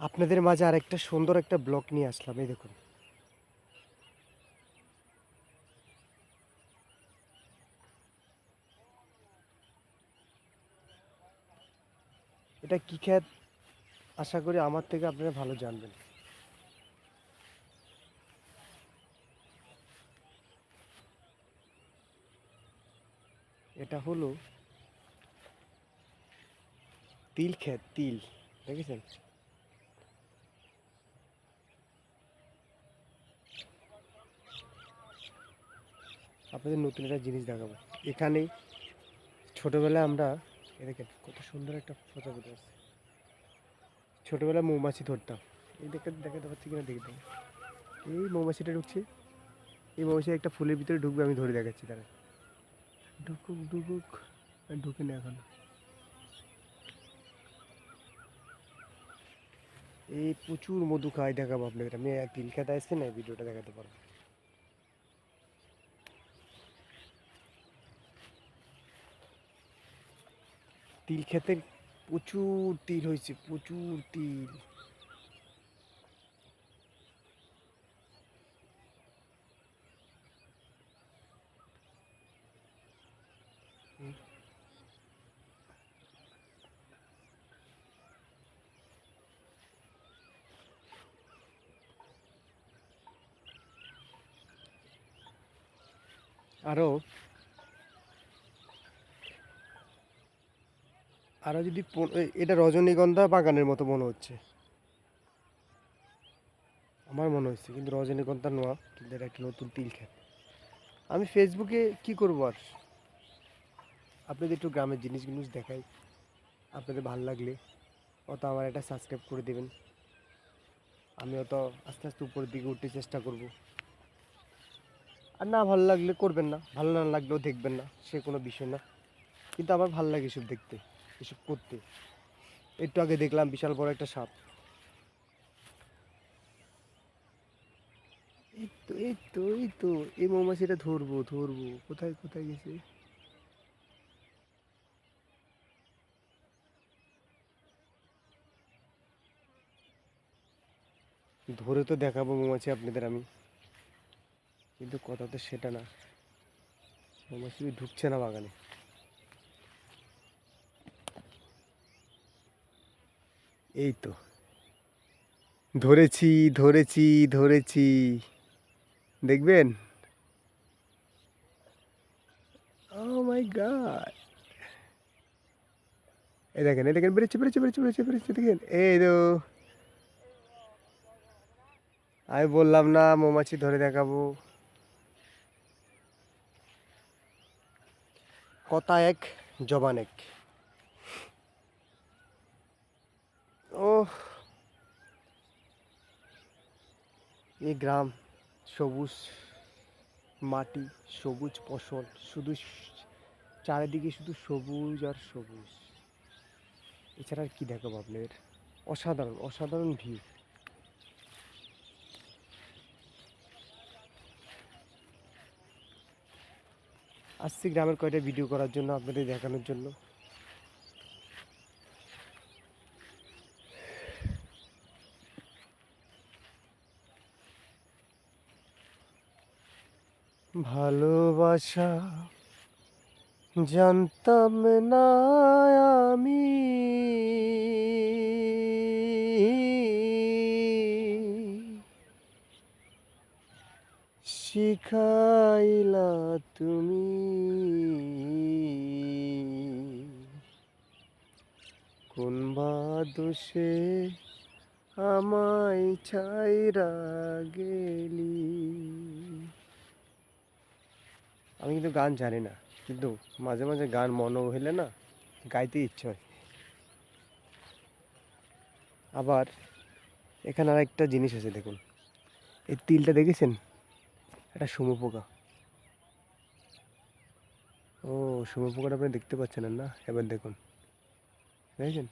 আপনাদের মাঝে আরেকটা সুন্দর একটা ব্লগ নিয়ে আসলাম। এই দেখুন, এটা কি ক্ষেত? আশা করি আমার থেকে আপনারা ভালো জানবেন। এটা হলো তিল ক্ষেত, তিল দেখেছেন? আপনাদের নতুন একটা জিনিস দেখাবো। এখানে ছোটবেলায় আমরা, এ দেখেন কত সুন্দর একটা প্রজাপতি আছে। ছোটবেলায় মৌমাছি ধরতাম। এই দেখাতে পাচ্ছি কিনা দেখতাম। এই মৌমাছিটা ঢুকছে, এই মৌমাছি একটা ফুলের ভিতরে ঢুকবে, আমি ধরে দেখাচ্ছি তারা। ঢুকুক ঢুকুক, ঢুকে না এখন। এই প্রচুর মধু খাই, দেখাবো আপনাদের। আমি তিল খেতে আসছি না, ভিডিওটা দেখাতে পারবো। তিল খেতে প্রচুর তিল হয়েছে, প্রচুর তিল। আরো আরো যদি এটা রজনীগন্ধা বাগানের মতো মনে হচ্ছে, আমার মনে হচ্ছে, কিন্তু রজনীগন্ধা নোয়া, কিন্তু এটা একটা নতুন তিল খেত। আমি ফেসবুকে কি করবো আর, আপনাদের একটু গ্রামের জিনিসগুলো দেখাই। আপনাদের ভালো লাগলে অত আমার একটা সাবস্ক্রাইব করে দেবেন। আমি অত আস্তে আস্তে উপরের দিকে উঠতে চেষ্টা করব। আর না ভালো লাগলে করবেন না, ভালো না লাগলেও দেখবেন না, সে কোনো বিষয় না। কিন্তু আমার ভালো লাগে এসব দেখতে, এসব করতে। একটু আগে দেখলাম বিশাল বড় একটা সাপ। এই তো এই মৌমাছিটা ধরবো ধরবো, কোথায় কোথায় গেছে? ধরে তো দেখাবো মৌমাছি আপনাদের আমি, কিন্তু কথা তো সেটা না। মৌমাছি ঢুকছে না বাগানে। এই তো ধরেছি, ধরেছি, ধরেছি, দেখবেন। ও মাই গড! এই দেখেন, এই দেখেন, বেরোচ্ছে বেরোচ্ছে বেরোচ্ছে বেরোচ্ছে বেরোচ্ছে, দেখেন এই তো। আমি বললাম না মৌমাছি ধরে দেখাবো। কথা এক, জবান এক। ও, এই গ্রাম, সবুজ মাটি, সবুজ ফসল, শুধু চারিদিকে শুধু সবুজ আর সবুজ। এছাড়া আর কি দেখাবো আপনাদের? অসাধারণ অসাধারণ ভিউ। আসছি গ্রামের কয়টা ভিডিও করার জন্য, আপনাদের দেখানোর জন্য। ভালোবাসা জানতাম না আমি, শিখাইলা তুমি। কোন বা দোষে আমায় ছাইরা গেলি। আমি কিন্তু গান জানি না, কিন্তু মাঝে মাঝে গান মনে হইলে না, গাইতে ইচ্ছে হয়। আবার এখানে আর একটা জিনিস আছে, দেখুন এই তিলটা দেখেছেন? এটা শুঁয়োপোকা। ও, শুঁয়োপোকাটা আপনি দেখতে পাচ্ছেন না? এবার দেখুন, দেখেছেন?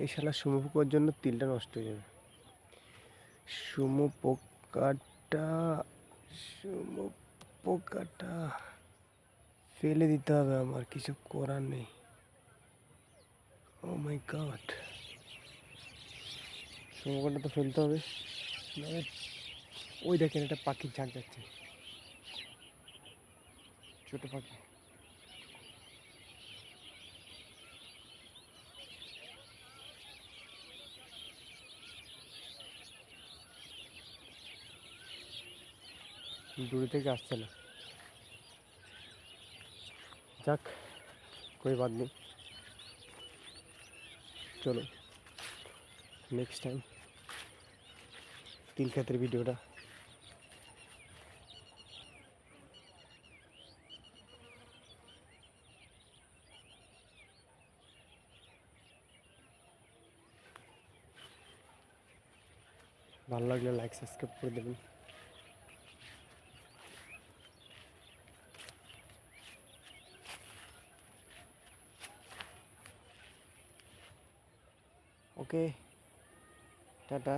এই শালা শুঁয়োপোকার জন্য তিলটা নষ্ট হয়ে যাবে। শুঁয়োপোকাটা, শুঁয়োপোকাটা ফেলে দিতে হবে, আমার কিছু করার নেই। ও মাই গড! মোবাইলটা তো ফেলতে হবে। ওই দেখেন একটা পাখির ঝাঁক যাচ্ছে, ছোট পাখি। দূরে থেকে আসছে না, যাক कोई बात नहीं, চলো নেক্সট টাইম তিল ক্ষেতের ভিডিওটা। ভালো লাগলে লাইক সাবস্ক্রাইব করে দেবেন। ওকে, টাটা।